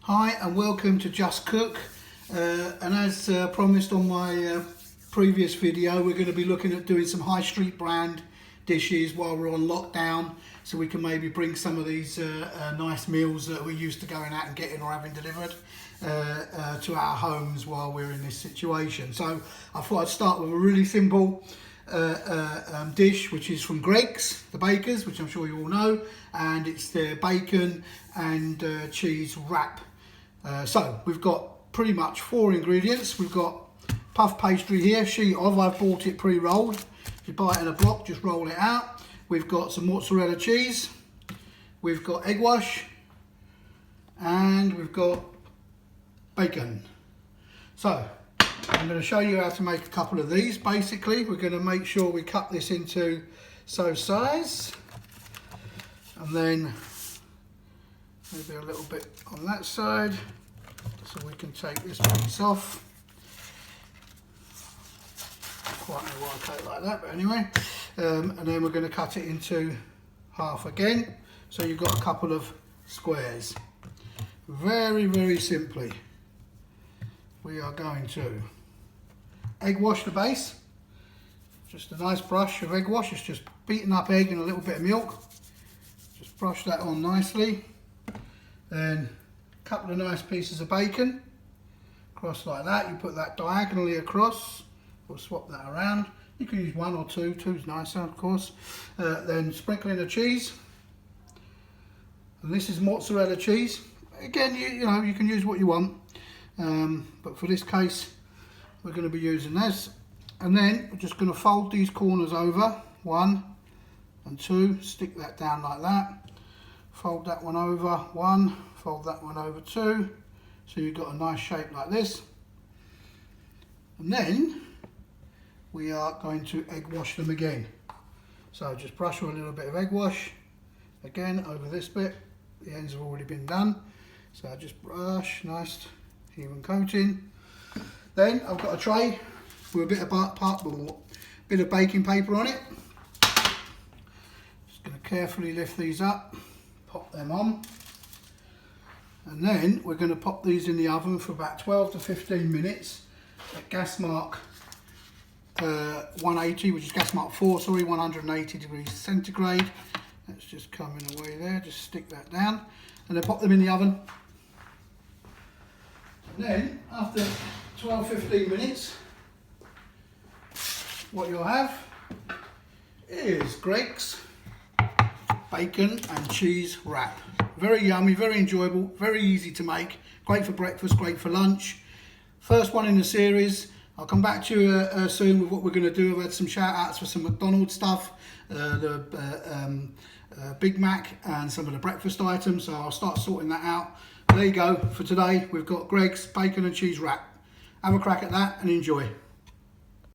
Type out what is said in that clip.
Hi and welcome to Just Cook, and as promised on my previous video, we're going to be looking at doing some high street brand dishes while we're on lockdown, so we can maybe bring some of these nice meals that we're used to going out and getting or having delivered to our homes while we're in this situation. So I thought I'd start with a really simple dish, which is from Greggs, the bakers, which I'm sure you all know, and it's the bacon and cheese wrap. So we've got pretty much 4 ingredients. We've got puff pastry here, sheet of, I've bought it pre-rolled. If you buy it in a block, just roll it out. We've got some mozzarella cheese, we've got egg wash, and we've got bacon. So I'm going to show you how to make a couple of these. Basically, we're going to make sure we cut this into size, and then maybe a little bit on that side, so we can take this piece off. Quite know why I cut it like that, but anyway. And then we're going to cut it into half again, so you've got a couple of squares. Very, very simply, we are going to egg wash the base. Just a nice brush of egg wash. It's just beaten up egg and a little bit of milk. Just brush that on nicely. Then a couple of nice pieces of bacon, across like that. You put that diagonally across. We'll swap that around. You can use 1 or 2. 2's nicer, of course. Then sprinkling the cheese. And this is mozzarella cheese. Again, you know, you can use what you want. But for this case, we're going to be using this. And then we're just going to fold these corners over. 1 and 2. Stick that down like that. Fold that one over, 1, fold that one over 2, so you've got a nice shape like this. And then we are going to egg wash them again. So just brush with a little bit of egg wash, again over this bit. The ends have already been done, so I just brush, nice even coating. Then I've got a tray with a bit of baking paper on it. Just going to carefully lift these up. Pop them on, and then we're going to pop these in the oven for about 12 to 15 minutes at gas mark 180, which is gas mark 4, sorry, 180 degrees centigrade. That's just coming away there, just stick that down, and then pop them in the oven. And then after 12-15 minutes, what you'll have is Greggs bacon and cheese wrap. Very yummy, very enjoyable, very easy to make. Great for breakfast, great for lunch. First one in the series. I'll come back to you soon with what we're going to do. I've had some shout outs for some McDonald's stuff, the Big Mac and some of the breakfast items, so I'll start sorting that out. There you go. For today, we've got Greggs bacon and cheese wrap. Have a crack at that and enjoy.